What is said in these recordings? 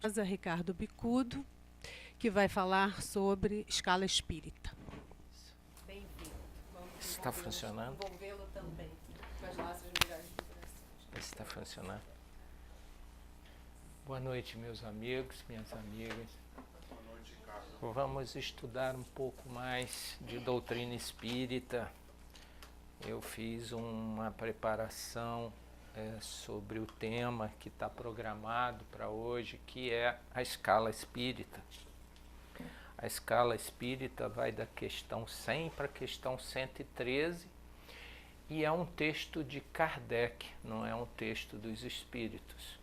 Ricardo Bicudo, que vai falar sobre escala espírita. Bem-vindo. Está funcionando? Envolvê-lo também com as nossas melhores vibrações. Está funcionando. Boa noite, meus amigos, minhas amigas. Boa noite, Ricardo. Vamos estudar um pouco mais de doutrina espírita. Eu fiz uma preparação sobre o tema que está programado para hoje, que é a escala espírita. A escala espírita vai da questão 100 para a questão 113 e é um texto de Kardec, não é um texto dos espíritos.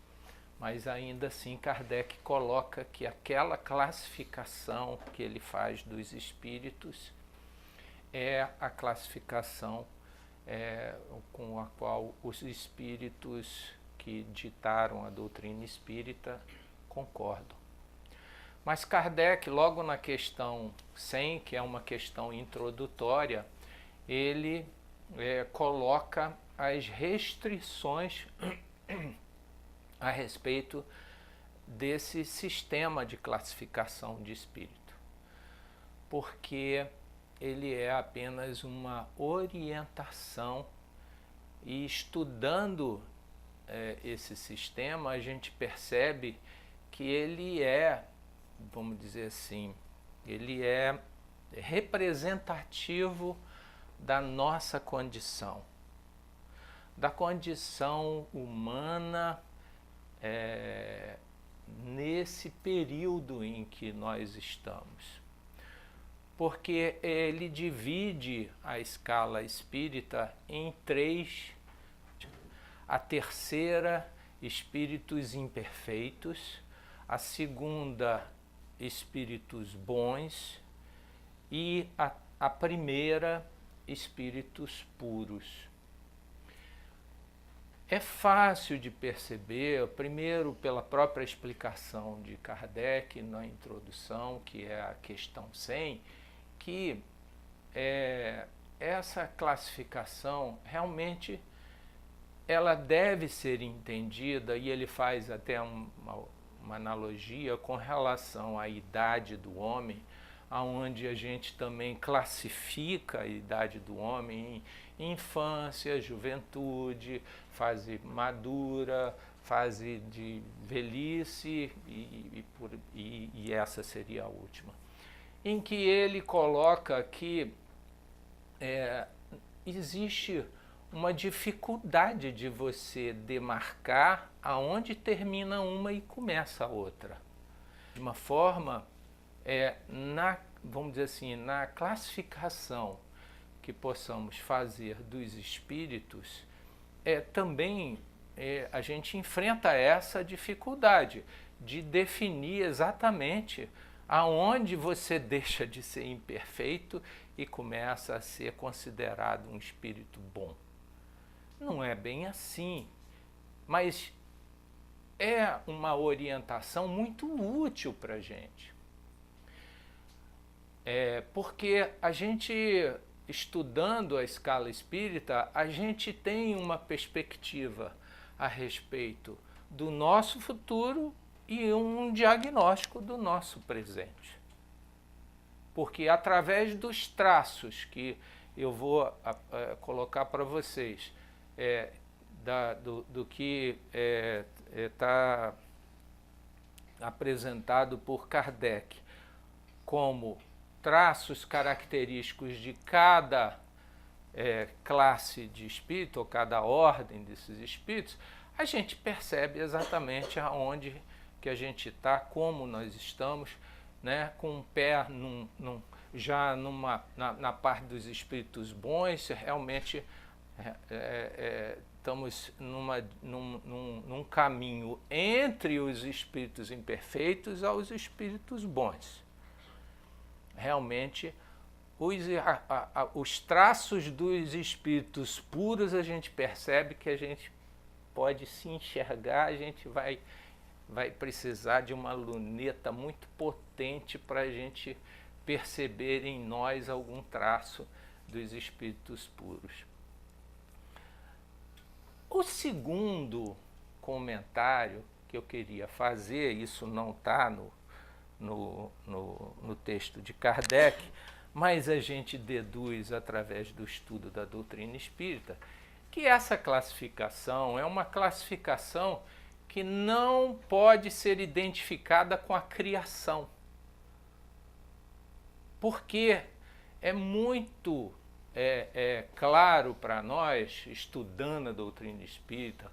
Mas ainda assim Kardec coloca que aquela classificação que ele faz dos espíritos é a classificação com a qual os espíritos que ditaram a doutrina espírita concordam. Mas Kardec, logo na questão 100, que é uma questão introdutória, ele coloca as restrições a respeito desse sistema de classificação de espírito, porque ele é apenas uma orientação e estudando esse sistema a gente percebe que ele é, vamos dizer assim, ele é representativo da nossa condição, da condição humana nesse período em que nós estamos. Porque ele divide a escala espírita em três. A terceira, espíritos imperfeitos. A segunda, espíritos bons. E a primeira, espíritos puros. É fácil de perceber, primeiro pela própria explicação de Kardec na introdução, que é a questão 100, que essa classificação realmente ela deve ser entendida, e ele faz até uma analogia com relação à idade do homem, onde a gente também classifica a idade do homem em infância, juventude, fase madura, fase de velhice e essa seria a última. Em que ele coloca que existe uma dificuldade de você demarcar aonde termina uma e começa a outra. De uma forma, vamos dizer assim, na classificação que possamos fazer dos espíritos, também a gente enfrenta essa dificuldade de definir exatamente aonde você deixa de ser imperfeito e começa a ser considerado um espírito bom. Não é bem assim, mas é uma orientação muito útil para a gente. Porque a gente, estudando a escala espírita, a gente tem uma perspectiva a respeito do nosso futuro e um diagnóstico do nosso presente. Porque através dos traços que eu vou colocar para vocês, do que está apresentado por Kardec como traços característicos de cada classe de espírito, ou cada ordem desses espíritos, a gente percebe exatamente aonde que a gente está, como nós estamos, né, com o pé já na parte dos espíritos bons, realmente estamos num caminho entre os espíritos imperfeitos aos espíritos bons. Realmente, os traços dos espíritos puros a gente percebe que a gente pode se enxergar, a gente vai precisar de uma luneta muito potente para a gente perceber em nós algum traço dos espíritos puros. O segundo comentário que eu queria fazer, isso não está no texto de Kardec, mas a gente deduz através do estudo da doutrina espírita que essa classificação é uma classificação que não pode ser identificada com a criação. Porque é muito claro para nós, estudando a doutrina espírita,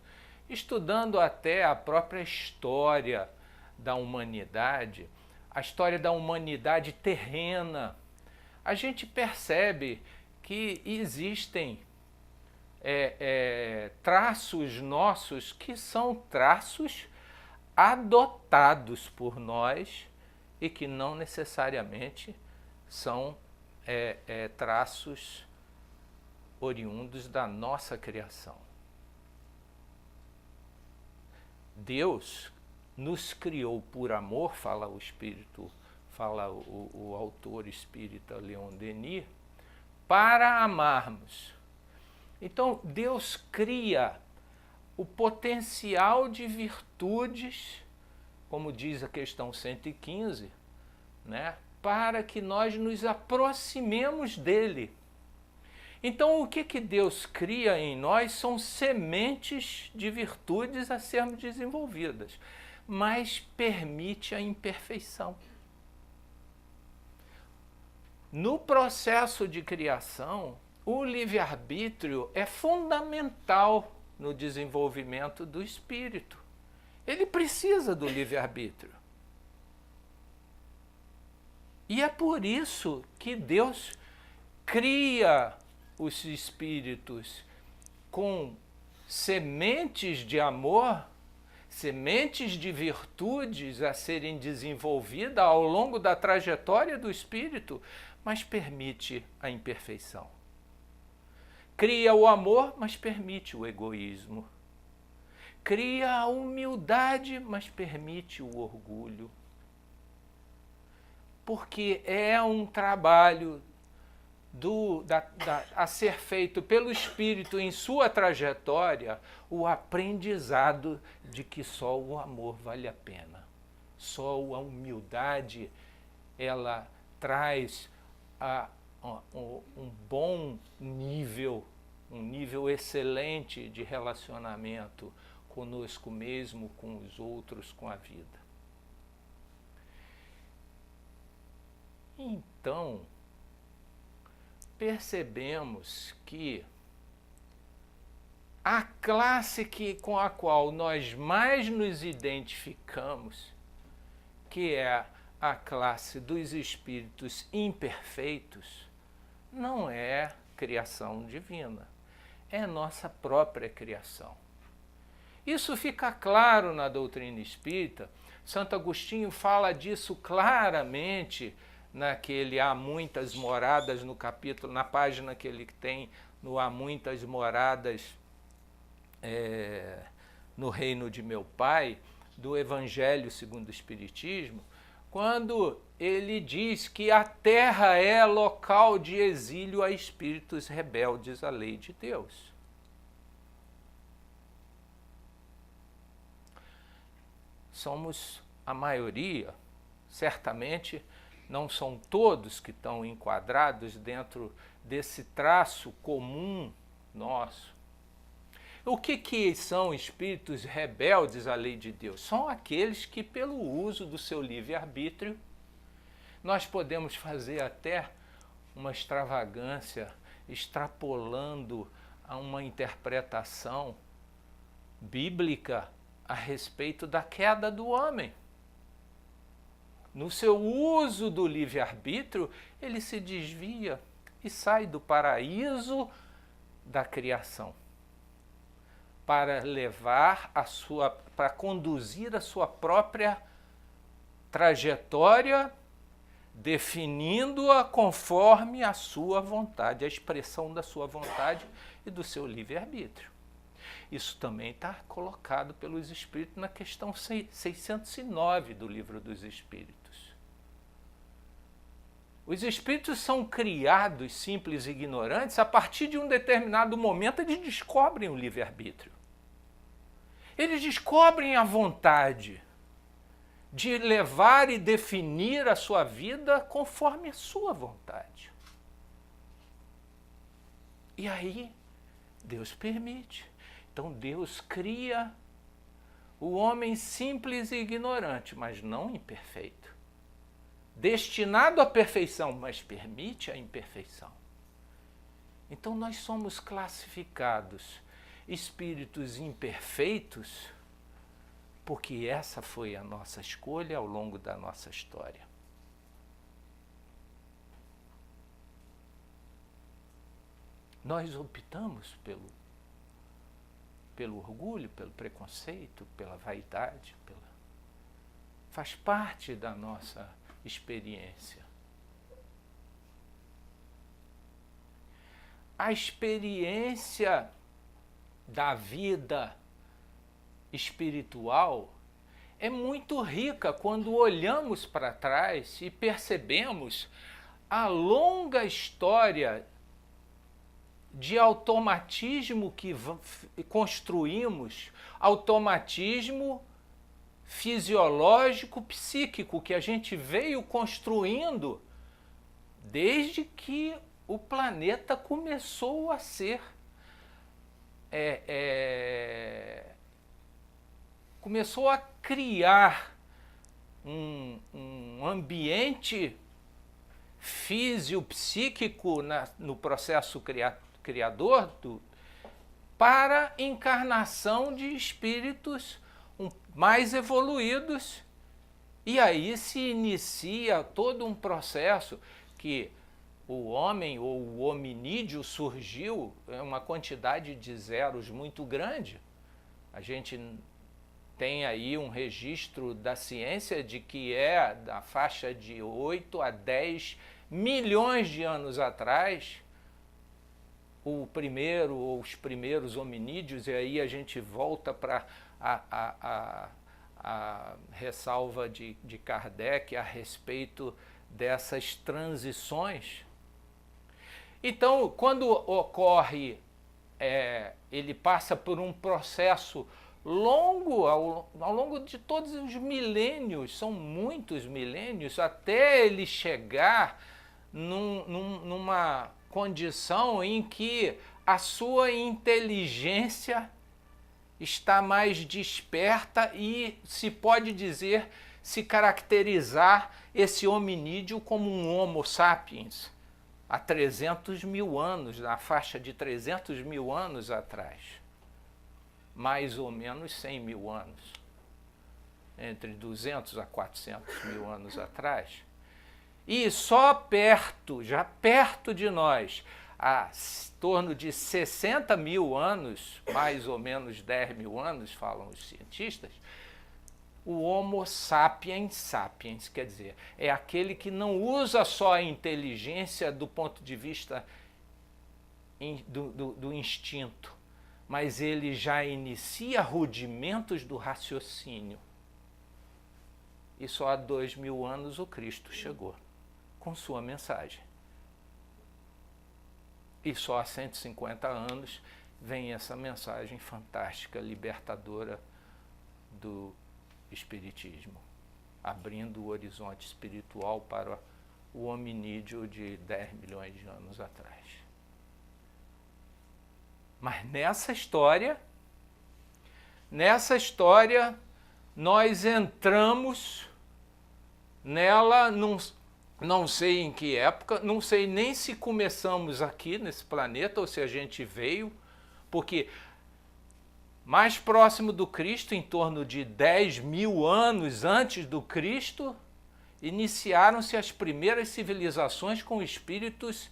estudando até a própria história da humanidade, a história da humanidade terrena, a gente percebe que existem traços nossos que são traços adotados por nós e que não necessariamente são traços oriundos da nossa criação. Deus nos criou por amor, fala o espírito, fala o autor espírita Leon Denis, para amarmos. Então Deus cria o potencial de virtudes, como diz a questão 115, né, para que nós nos aproximemos dele. Então o que Deus cria em nós são sementes de virtudes a sermos desenvolvidas, mas permite a imperfeição. No processo de criação, o livre-arbítrio é fundamental no desenvolvimento do espírito. Ele precisa do livre-arbítrio. E é por isso que Deus cria os espíritos com sementes de amor, sementes de virtudes a serem desenvolvidas ao longo da trajetória do espírito, mas permite a imperfeição. Cria o amor, mas permite o egoísmo. Cria a humildade, mas permite o orgulho. Porque é um trabalho a ser feito pelo Espírito em sua trajetória, o aprendizado de que só o amor vale a pena. Só a humildade, ela traz um bom nível, um nível excelente de relacionamento conosco mesmo, com os outros, com a vida. Então, percebemos que a classe com a qual nós mais nos identificamos, que é a classe dos espíritos imperfeitos, não é criação divina, é nossa própria criação. Isso fica claro na doutrina espírita. Santo Agostinho fala disso claramente naquele Há Muitas Moradas, no capítulo, na página que ele tem no Há Muitas Moradas no Reino de Meu Pai, do Evangelho segundo o Espiritismo, quando ele diz que a terra é local de exílio a espíritos rebeldes à lei de Deus. Somos a maioria, certamente não são todos que estão enquadrados dentro desse traço comum nosso. O que são espíritos rebeldes à lei de Deus? São aqueles que, pelo uso do seu livre-arbítrio, nós podemos fazer até uma extravagância, extrapolando a uma interpretação bíblica a respeito da queda do homem. No seu uso do livre-arbítrio, ele se desvia e sai do paraíso da criação para para conduzir a sua própria trajetória, definindo-a conforme a sua vontade, a expressão da sua vontade e do seu livre-arbítrio. Isso também está colocado pelos Espíritos na questão 609 do Livro dos Espíritos. Os Espíritos são criados simples e ignorantes a partir de um determinado momento eles descobrem o livre-arbítrio. Eles descobrem a vontade de levar e definir a sua vida conforme a sua vontade. E aí, Deus permite. Então Deus cria o homem simples e ignorante, mas não imperfeito. Destinado à perfeição, mas permite a imperfeição. Então nós somos classificados espíritos imperfeitos porque essa foi a nossa escolha ao longo da nossa história. Nós optamos pelo orgulho, pelo preconceito, pela vaidade, faz parte da nossa experiência. A experiência da vida espiritual é muito rica quando olhamos para trás e percebemos a longa história de automatismo que construímos, automatismo fisiológico, psíquico, que a gente veio construindo desde que o planeta começou a ser começou a criar um ambiente físio-psíquico no processo criador para encarnação de espíritos mais evoluídos. E aí se inicia todo um processo que o homem ou o hominídeo surgiu em uma quantidade de zeros muito grande. A gente tem aí um registro da ciência de que é da faixa de 8 a 10 milhões de anos atrás o primeiro ou os primeiros hominídeos, e aí a gente volta para a ressalva de Kardec a respeito dessas transições. Então, quando ocorre, ele passa por um processo longo, ao longo de todos os milênios, são muitos milênios, até ele chegar numa condição em que a sua inteligência está mais desperta e se pode dizer, se caracterizar esse hominídeo como um Homo sapiens há 300 mil anos, na faixa de 300 mil anos atrás. Mais ou menos 100 mil anos, entre 200 a 400 mil anos atrás. E só perto, já perto de nós, há torno de 60 mil anos, mais ou menos 10 mil anos, falam os cientistas, o Homo sapiens sapiens, quer dizer, é aquele que não usa só a inteligência do ponto de vista do instinto, mas ele já inicia rudimentos do raciocínio. E só há 2000 anos o Cristo chegou com sua mensagem. E só há 150 anos vem essa mensagem fantástica, libertadora do Espiritismo, abrindo o horizonte espiritual para o hominídeo de 10 milhões de anos atrás. Mas nessa história, nós entramos nela, não sei em que época, não sei nem se começamos aqui nesse planeta ou se a gente veio, porque mais próximo do Cristo, em torno de 10 mil anos antes do Cristo, iniciaram-se as primeiras civilizações com espíritos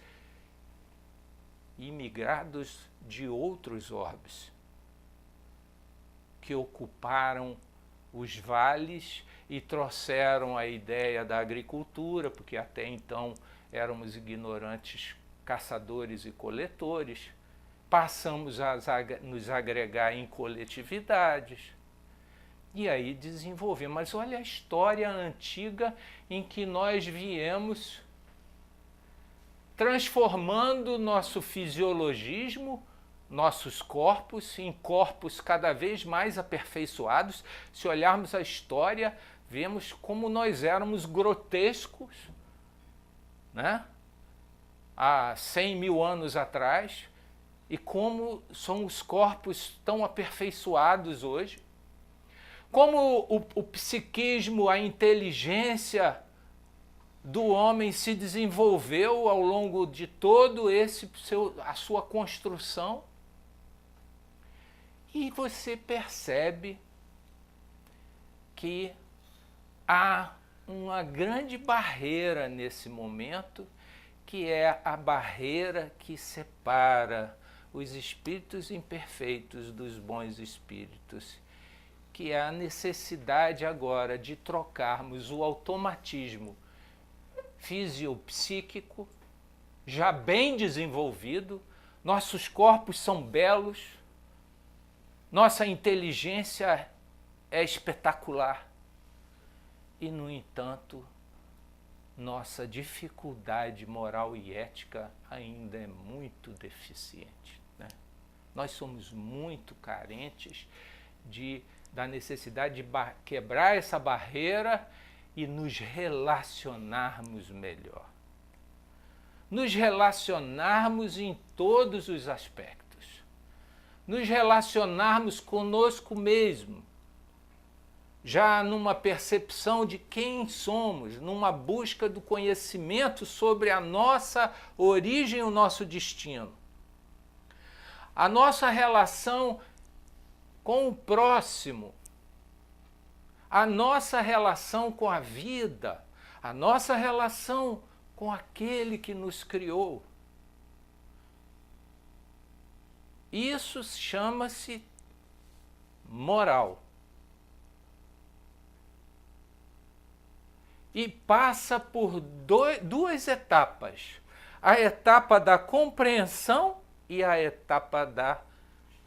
imigrados de outros orbes, que ocuparam os vales e trouxeram a ideia da agricultura, porque até então éramos ignorantes caçadores e coletores, passamos a nos agregar em coletividades, e aí desenvolvemos. Mas olha a história antiga em que nós viemos transformando nosso fisiologismo nossos corpos em corpos cada vez mais aperfeiçoados. Se olharmos a história, vemos como nós éramos grotescos, né? Há 100 mil anos atrás, e como são os corpos tão aperfeiçoados hoje. Como o psiquismo, a inteligência do homem se desenvolveu ao longo de todo a sua construção. E você percebe que há uma grande barreira nesse momento, que é a barreira que separa os espíritos imperfeitos dos bons espíritos, que é a necessidade agora de trocarmos o automatismo fisiopsíquico, já bem desenvolvido. Nossos corpos são belos, nossa inteligência é espetacular e, no entanto, nossa dificuldade moral e ética ainda é muito deficiente, né? Nós somos muito carentes da necessidade de quebrar essa barreira e nos relacionarmos melhor. Nos relacionarmos em todos os aspectos. Nos relacionarmos conosco mesmo, já numa percepção de quem somos, numa busca do conhecimento sobre a nossa origem e o nosso destino. A nossa relação com o próximo, a nossa relação com a vida, a nossa relação com aquele que nos criou. Isso chama-se moral. E passa por duas etapas. A etapa da compreensão e a etapa da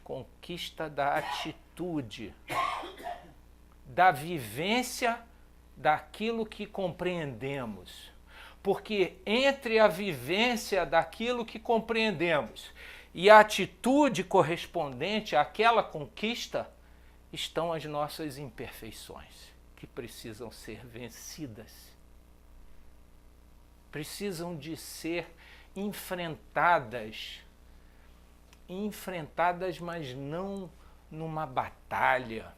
conquista da atitude, da vivência daquilo que compreendemos. Porque entre a vivência daquilo que compreendemos e a atitude correspondente àquela conquista estão as nossas imperfeições, que precisam ser vencidas. Precisam de ser enfrentadas, mas não numa batalha,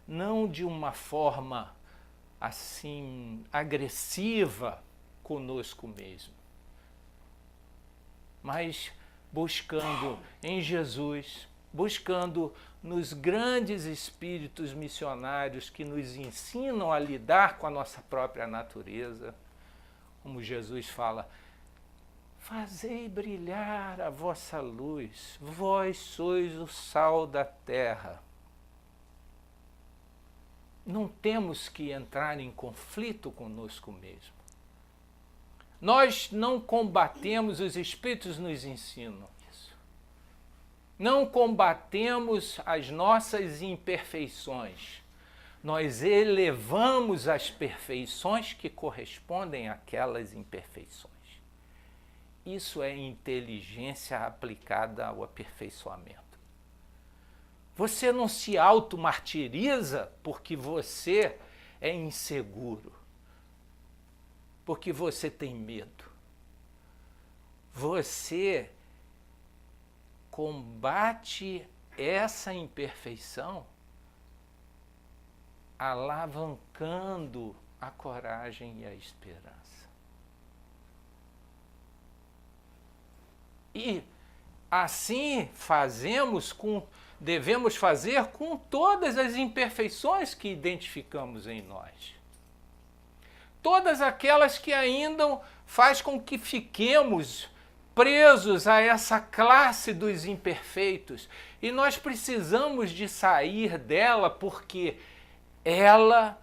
não de uma forma assim agressiva conosco mesmo, mas buscando em Jesus, buscando nos grandes espíritos missionários que nos ensinam a lidar com a nossa própria natureza, como Jesus fala: fazei brilhar a vossa luz, vós sois o sal da terra. Não temos que entrar em conflito conosco mesmo. Nós não combatemos, os espíritos nos ensinam isso. Não combatemos as nossas imperfeições. Nós elevamos as perfeições que correspondem àquelas imperfeições. Isso é inteligência aplicada ao aperfeiçoamento. Você não se auto-martiriza porque você é inseguro, porque você tem medo. Você combate essa imperfeição alavancando a coragem e a esperança. E assim devemos fazer com todas as imperfeições que identificamos em nós. Todas aquelas que ainda faz com que fiquemos presos a essa classe dos imperfeitos. E nós precisamos de sair dela porque ela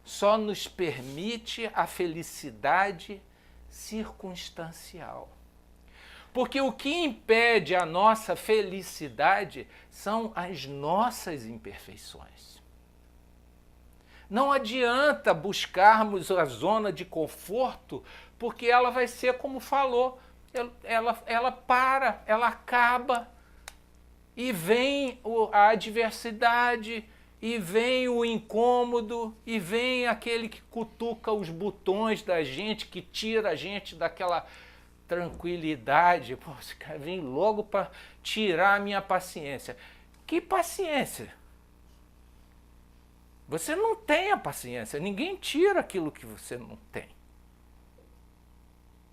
só nos permite a felicidade circunstancial. Porque o que impede a nossa felicidade são as nossas imperfeições. Não adianta buscarmos a zona de conforto, porque ela vai ser como falou, ela acaba e vem a adversidade, e vem o incômodo, e vem aquele que cutuca os botões da gente, que tira a gente daquela tranquilidade. Pô, esse cara vem logo para tirar a minha paciência. Que paciência? Você não tem a paciência, ninguém tira aquilo que você não tem.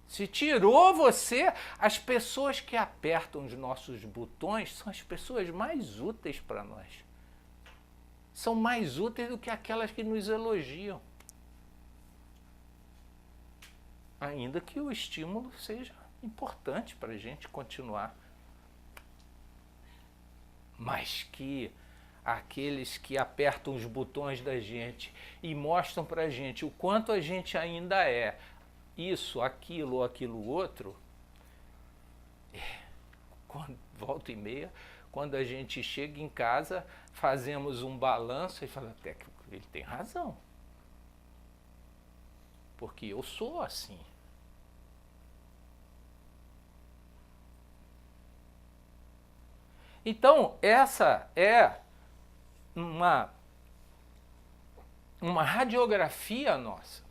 Se tirou você, as pessoas que apertam os nossos botões são as pessoas mais úteis para nós. São mais úteis do que aquelas que nos elogiam. Ainda que o estímulo seja importante para a gente continuar. Mas que aqueles que apertam os botões da gente e mostram para a gente o quanto a gente ainda é isso, aquilo ou aquilo outro, volta e meia, quando a gente chega em casa, fazemos um balanço e fala, até que ele tem razão. Porque eu sou assim. Então, essa é uma radiografia nossa.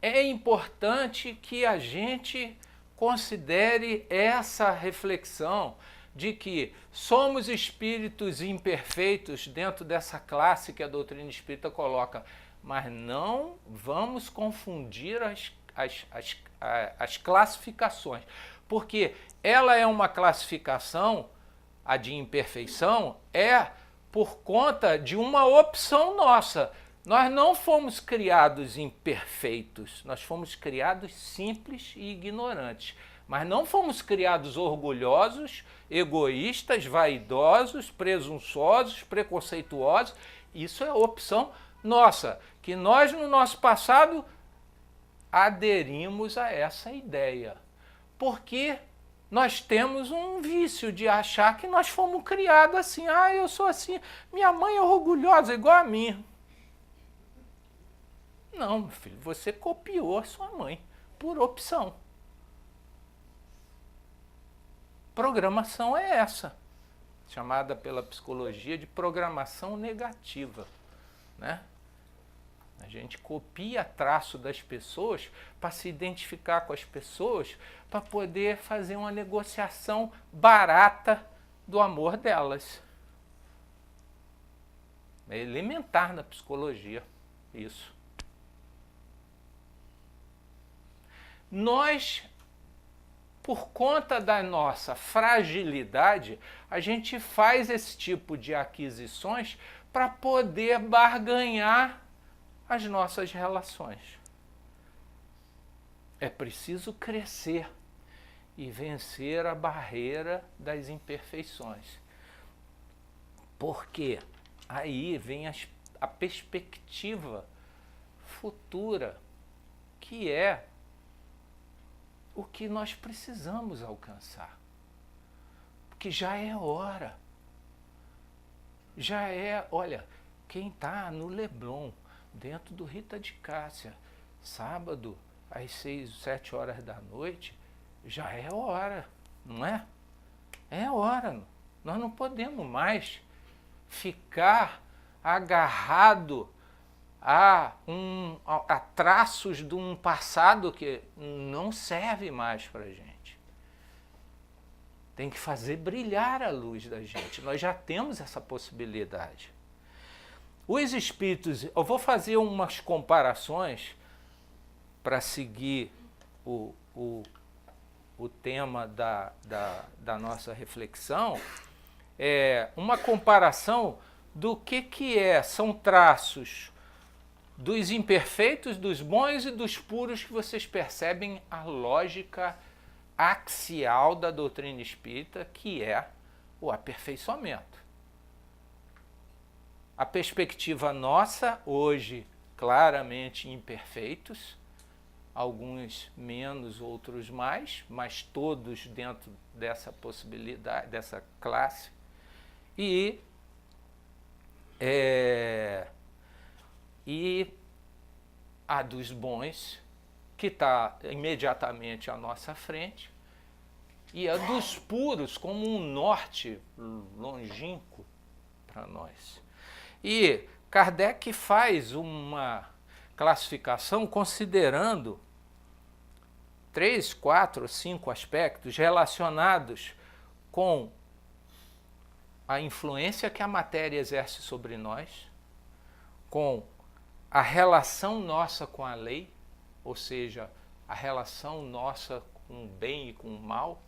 É importante que a gente considere essa reflexão de que somos espíritos imperfeitos dentro dessa classe que a doutrina espírita coloca, mas não vamos confundir as classificações, porque ela é uma classificação, a de imperfeição, por conta de uma opção nossa. Nós não fomos criados imperfeitos, nós fomos criados simples e ignorantes. Mas não fomos criados orgulhosos, egoístas, vaidosos, presunçosos, preconceituosos. Isso é opção nossa, que nós no nosso passado aderimos a essa ideia. Porque nós temos um vício de achar que nós fomos criados assim. Ah, eu sou assim, minha mãe é orgulhosa igual a mim. Não, meu filho, você copiou a sua mãe por opção. Programação é essa, chamada pela psicologia de programação negativa, né? A gente copia traço das pessoas para se identificar com as pessoas, para poder fazer uma negociação barata do amor delas. É elementar na psicologia isso. Nós, por conta da nossa fragilidade, a gente faz esse tipo de aquisições para poder barganhar as nossas relações. É preciso crescer e vencer a barreira das imperfeições. Porque aí vem a perspectiva futura, que é o que nós precisamos alcançar. Porque já é hora. Já é, olha, quem está no Leblon, dentro do Rita de Cássia, sábado, às 6, 7 horas da noite, já é hora, não é? É hora. Nós não podemos mais ficar agarrado a traços de um passado que não serve mais para a gente. Tem que fazer brilhar a luz da gente. Nós já temos essa possibilidade. Os espíritos, eu vou fazer umas comparações para seguir o tema da nossa reflexão. Uma comparação do que são traços dos imperfeitos, dos bons e dos puros, que vocês percebem a lógica axial da doutrina espírita, que é o aperfeiçoamento. A perspectiva nossa, hoje, claramente imperfeitos, alguns menos, outros mais, mas todos dentro dessa possibilidade, dessa classe, e a dos bons, que está imediatamente à nossa frente, e a dos puros como um norte longínquo para nós. E Kardec faz uma classificação considerando 3, 4, 5 aspectos relacionados com a influência que a matéria exerce sobre nós, com a relação nossa com a lei, ou seja, a relação nossa com o bem e com o mal.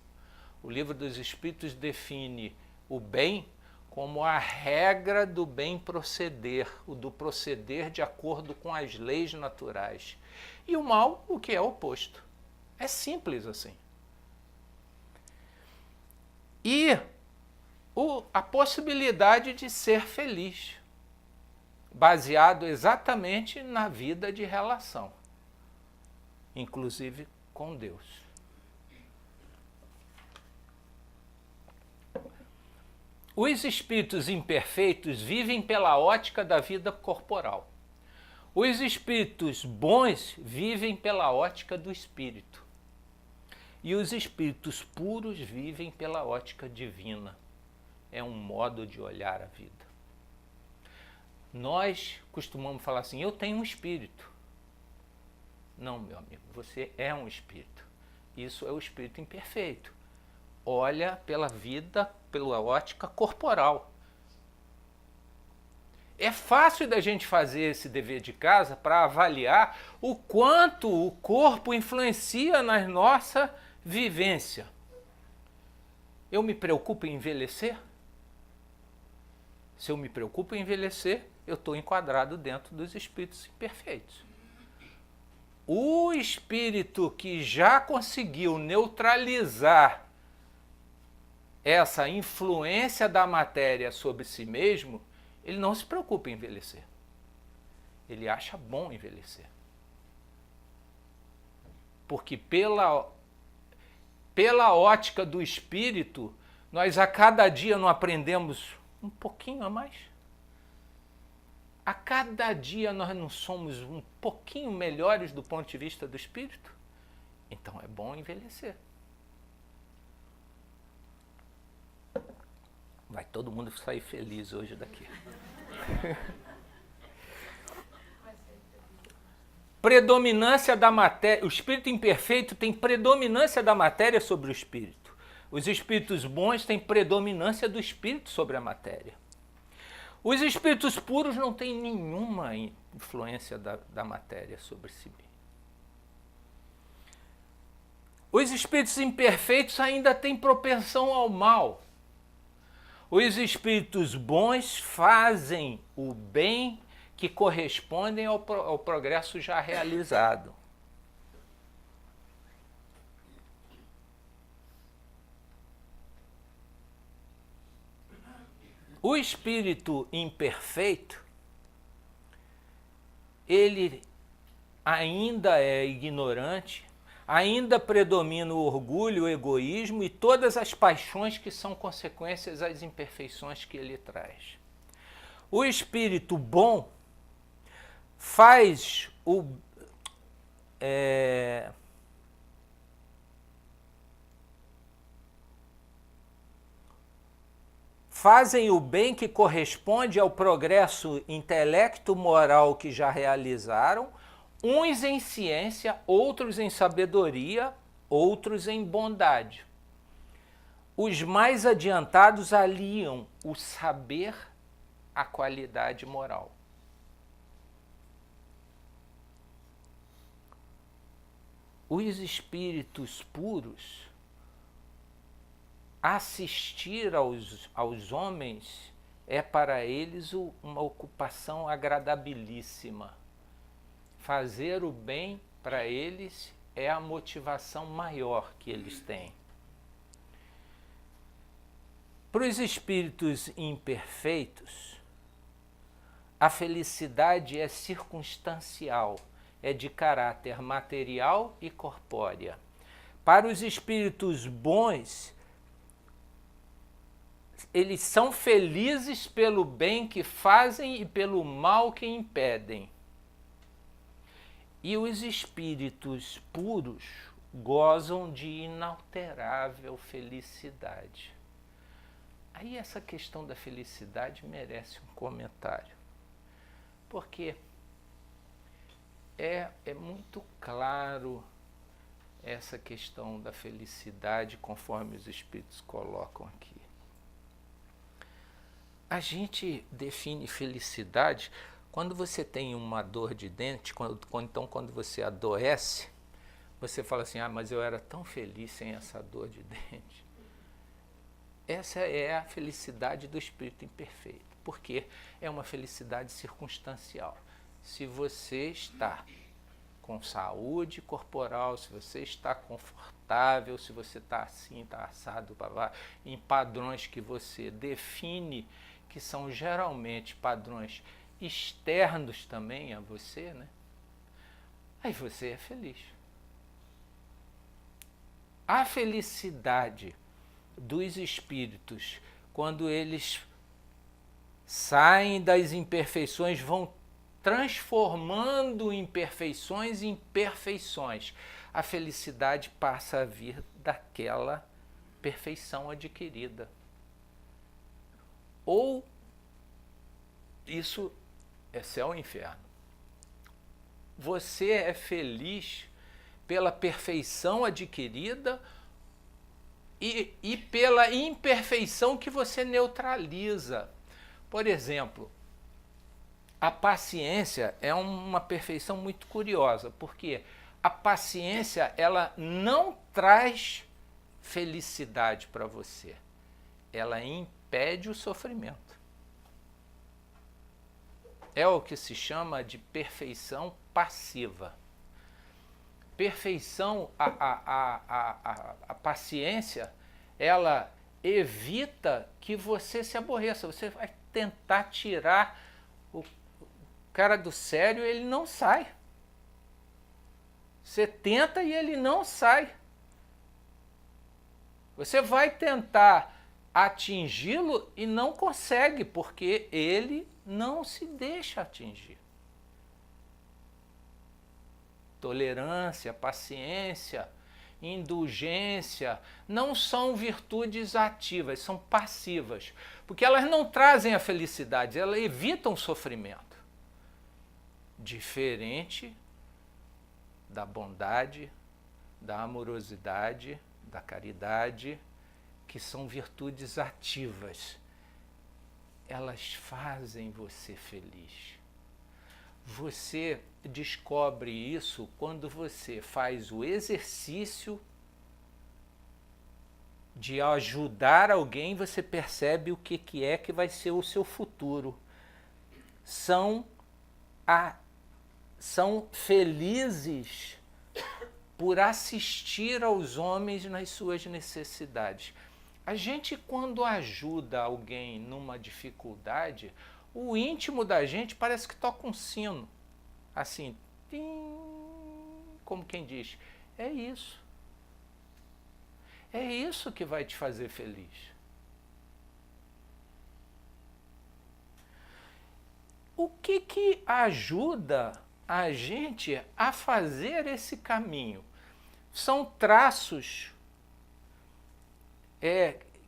O Livro dos Espíritos define o bem como a regra do bem proceder, o do proceder de acordo com as leis naturais. E o mal, o que é o oposto. É simples assim. E a possibilidade de ser feliz, baseado exatamente na vida de relação, inclusive com Deus. Os espíritos imperfeitos vivem pela ótica da vida corporal. Os espíritos bons vivem pela ótica do espírito. E os espíritos puros vivem pela ótica divina. É um modo de olhar a vida. Nós costumamos falar assim, eu tenho um espírito. Não, meu amigo, você é um espírito. Isso é o espírito imperfeito. Olha pela vida, pela ótica corporal. É fácil da gente fazer esse dever de casa para avaliar o quanto o corpo influencia na nossa vivência. Eu me preocupo em envelhecer? Se eu me preocupo em envelhecer, eu estou enquadrado dentro dos espíritos imperfeitos. O espírito que já conseguiu neutralizar essa influência da matéria sobre si mesmo, ele não se preocupa em envelhecer. Ele acha bom envelhecer. Porque pela ótica do espírito, nós a cada dia não aprendemos um pouquinho a mais? A cada dia nós não somos um pouquinho melhores do ponto de vista do espírito? Então é bom envelhecer. Vai todo mundo sair feliz hoje daqui. Predominância da matéria. O espírito imperfeito tem predominância da matéria sobre o espírito. Os espíritos bons têm predominância do espírito sobre a matéria. Os espíritos puros não têm nenhuma influência da matéria sobre si mesmo. Os espíritos imperfeitos ainda têm propensão ao mal. Os espíritos bons fazem o bem que correspondem ao progresso já realizado. O espírito imperfeito, ele ainda é ignorante, ainda predomina o orgulho, o egoísmo e todas as paixões que são consequências das imperfeições que ele traz. O espírito bom faz fazem o bem que corresponde ao progresso intelecto-moral que já realizaram, uns em ciência, outros em sabedoria, outros em bondade. Os mais adiantados aliam o saber à qualidade moral. Os espíritos puros, assistir aos homens é para eles uma ocupação agradabilíssima. Fazer o bem para eles é a motivação maior que eles têm. Para os espíritos imperfeitos, a felicidade é circunstancial, é de caráter material e corpórea. Para os espíritos bons, eles são felizes pelo bem que fazem e pelo mal que impedem. E os espíritos puros, gozam de inalterável felicidade. Aí essa questão da felicidade merece um comentário, porque é muito claro essa questão da felicidade conforme os espíritos colocam aqui. A gente define felicidade quando você tem uma dor de dente, quando você adoece, você fala assim, mas eu era tão feliz sem essa dor de dente. Essa é a felicidade do espírito imperfeito, porque é uma felicidade circunstancial. Se você está com saúde corporal, se você está confortável, se você está assim, está assado, em padrões que você define, que são geralmente padrões externos também a você, né? Aí você é feliz. A felicidade dos espíritos, quando eles saem das imperfeições, vão transformando imperfeições em perfeições. A felicidade passa a vir daquela perfeição adquirida. Ou isso é céu ou inferno. Você é feliz pela perfeição adquirida e pela imperfeição que você neutraliza. Por exemplo, a paciência é uma perfeição muito curiosa, porque a paciência ela não traz felicidade para você, ela impede o sofrimento. É o que se chama de perfeição passiva. Perfeição, a paciência, ela evita que você se aborreça. Você vai tentar tirar o cara do sério, ele não sai. Você tenta e ele não sai. Você vai tentar atingi-lo e não consegue, porque ele não se deixa atingir. Tolerância, paciência, indulgência não são virtudes ativas, são passivas, porque elas não trazem a felicidade, elas evitam o sofrimento. Diferente da bondade, da amorosidade, da caridade, que são virtudes ativas. Elas fazem você feliz. Você descobre isso quando você faz o exercício de ajudar alguém, você percebe o que é que vai ser o seu futuro. São felizes por assistir aos homens nas suas necessidades. A gente, quando ajuda alguém numa dificuldade, o íntimo da gente parece que toca um sino. Assim, tim, como quem diz, é isso. É isso que vai te fazer feliz. O que ajuda a gente a fazer esse caminho? São traços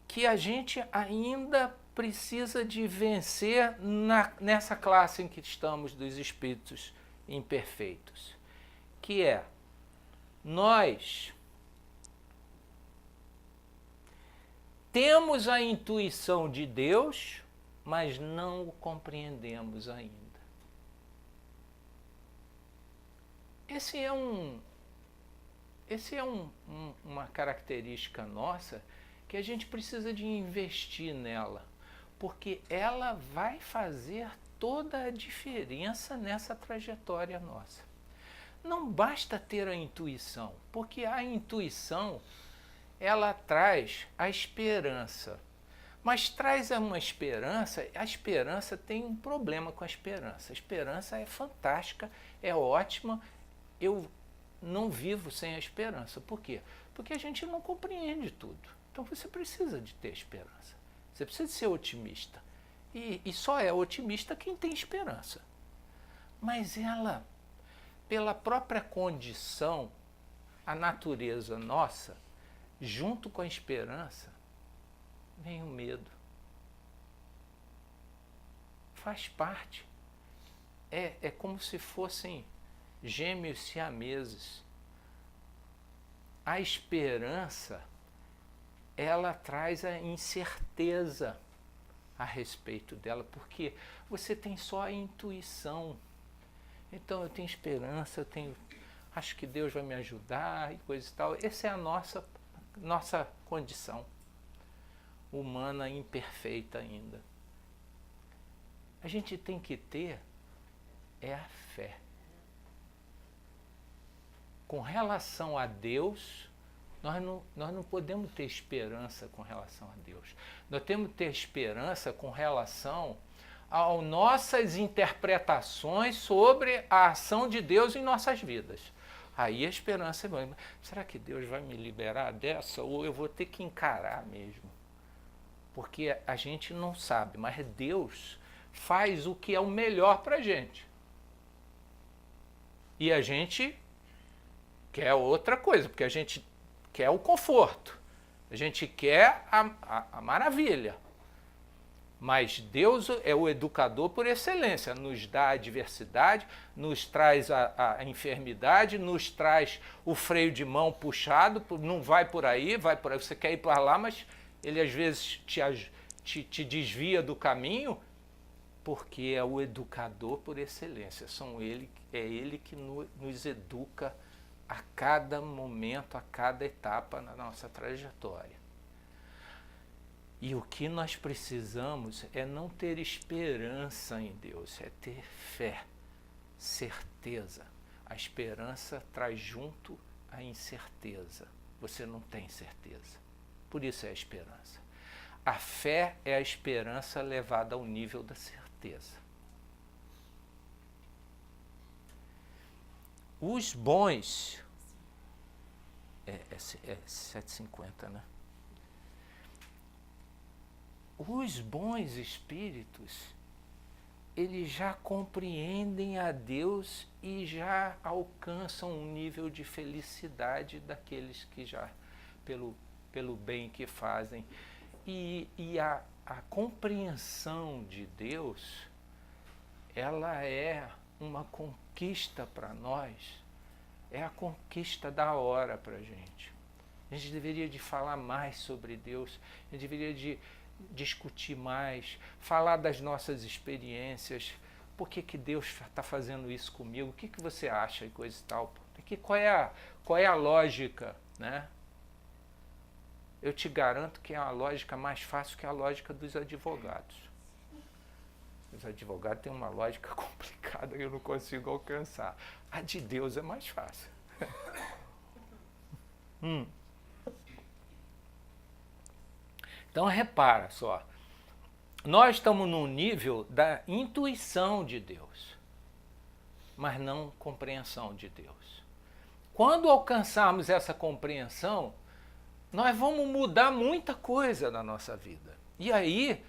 que a gente ainda precisa de vencer nessa classe em que estamos dos espíritos imperfeitos, que é nós temos a intuição de Deus, mas não o compreendemos ainda. Esse é uma característica nossa que a gente precisa de investir nela, porque ela vai fazer toda a diferença nessa trajetória nossa. Não basta ter a intuição, porque a intuição ela traz a esperança, mas traz uma esperança, a esperança tem um problema com a esperança é fantástica, é ótima, eu não vivo sem a esperança. Por quê? Porque a gente não compreende tudo. Então você precisa de ter esperança. Você precisa de ser otimista. E só é otimista quem tem esperança. Mas ela, pela própria condição a natureza nossa, junto com a esperança, vem o medo. Faz parte. É como se fossem gêmeos siameses. A esperança, ela traz a incerteza a respeito dela, porque você tem só a intuição. Então eu tenho esperança, acho que Deus vai me ajudar e coisa e tal. Essa é a nossa condição humana imperfeita ainda. A gente tem que ter a fé. Com relação a Deus, nós não podemos ter esperança com relação a Deus. Nós temos que ter esperança com relação às nossas interpretações sobre a ação de Deus em nossas vidas. Aí a esperança é, será que Deus vai me liberar dessa? Ou eu vou ter que encarar mesmo? Porque a gente não sabe, mas Deus faz o que é o melhor para a gente. E a gente quer outra coisa, porque a gente quer o conforto, a gente quer a maravilha. Mas Deus é o educador por excelência, nos dá a adversidade, nos traz a enfermidade, nos traz o freio de mão puxado, não vai por aí, você quer ir para lá, mas ele às vezes te desvia do caminho, porque é o educador por excelência, é ele que nos educa a cada momento, a cada etapa na nossa trajetória. E o que nós precisamos é não ter esperança em Deus, é ter fé, certeza. A esperança traz junto a incerteza. Você não tem certeza. Por isso é a esperança. A fé é a esperança levada ao nível da certeza. Os bons... É 7,50, né? Os bons espíritos, eles já compreendem a Deus e já alcançam um nível de felicidade daqueles que já, pelo bem que fazem. E a compreensão de Deus, ela é uma conquista para nós, é a conquista da hora para a gente. A gente deveria de falar mais sobre Deus, a gente deveria de discutir mais, falar das nossas experiências, por que Deus está fazendo isso comigo, o que você acha e coisa e tal. Qual é a lógica, né? Eu te garanto que é uma lógica mais fácil que a lógica dos advogados. Os advogados têm uma lógica complicada que eu não consigo alcançar. A de Deus é mais fácil. Então repara só, nós estamos num nível da intuição de Deus, mas não compreensão de Deus. Quando alcançarmos essa compreensão, nós vamos mudar muita coisa na nossa vida. E aí,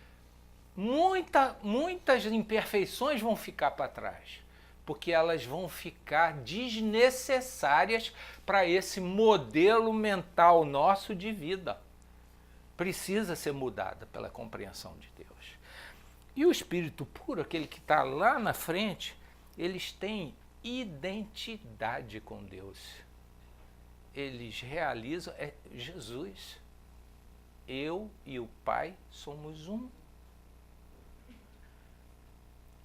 muitas imperfeições vão ficar para trás, porque elas vão ficar desnecessárias para esse modelo mental nosso de vida. Precisa ser mudada pela compreensão de Deus. E o espírito puro, aquele que está lá na frente, eles têm identidade com Deus. Eles realizam, Jesus, eu e o Pai somos um.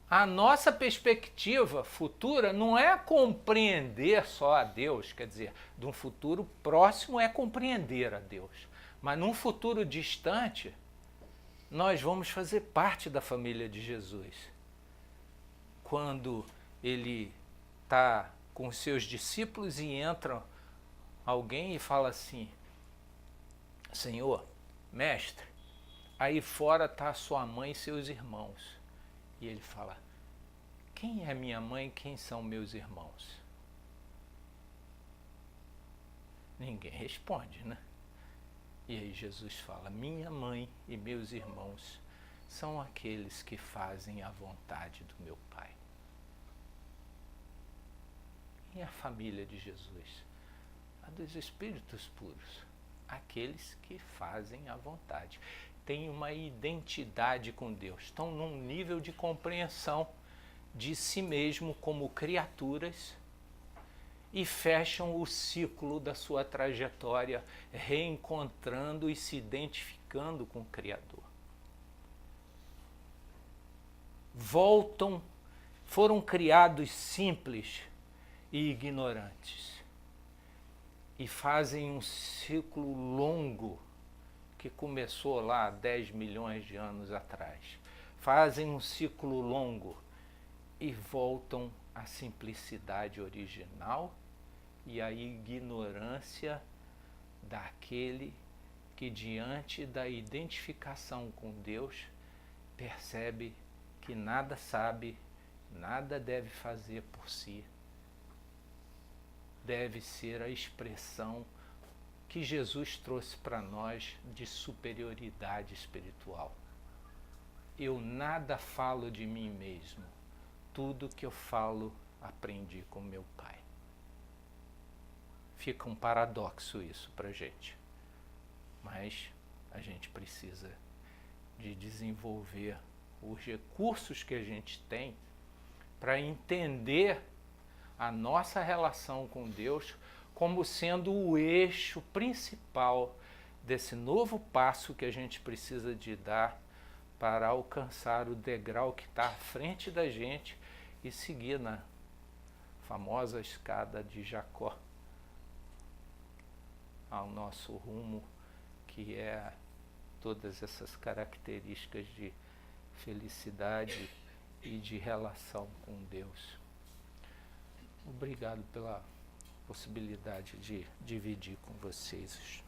A nossa perspectiva futura não é compreender só a Deus, quer dizer, de um futuro próximo é compreender a Deus. Mas num futuro distante, nós vamos fazer parte da família de Jesus. Quando ele está com os seus discípulos e entra alguém e fala assim, Senhor, mestre, aí fora está sua mãe e seus irmãos. E ele fala, quem é minha mãe e quem são meus irmãos? Ninguém responde, né? E aí Jesus fala, minha mãe e meus irmãos são aqueles que fazem a vontade do meu Pai. E a família de Jesus? A dos espíritos puros, aqueles que fazem a vontade, têm uma identidade com Deus, estão num nível de compreensão de si mesmo como criaturas e fecham o ciclo da sua trajetória, reencontrando e se identificando com o Criador. Voltam, foram criados simples e ignorantes e fazem um ciclo longo que começou lá há 10 milhões de anos atrás. Fazem um ciclo longo e voltam à simplicidade original e à ignorância daquele que, diante da identificação com Deus, percebe que nada sabe, nada deve fazer por si. Deve ser a expressão que Jesus trouxe para nós de superioridade espiritual. Eu nada falo de mim mesmo, tudo que eu falo aprendi com meu Pai. Fica um paradoxo isso para a gente, mas a gente precisa de desenvolver os recursos que a gente tem para entender a nossa relação com Deus como sendo o eixo principal desse novo passo que a gente precisa de dar para alcançar o degrau que está à frente da gente e seguir na famosa escada de Jacó ao nosso rumo, que é todas essas características de felicidade e de relação com Deus. Obrigado pela possibilidade de dividir com vocês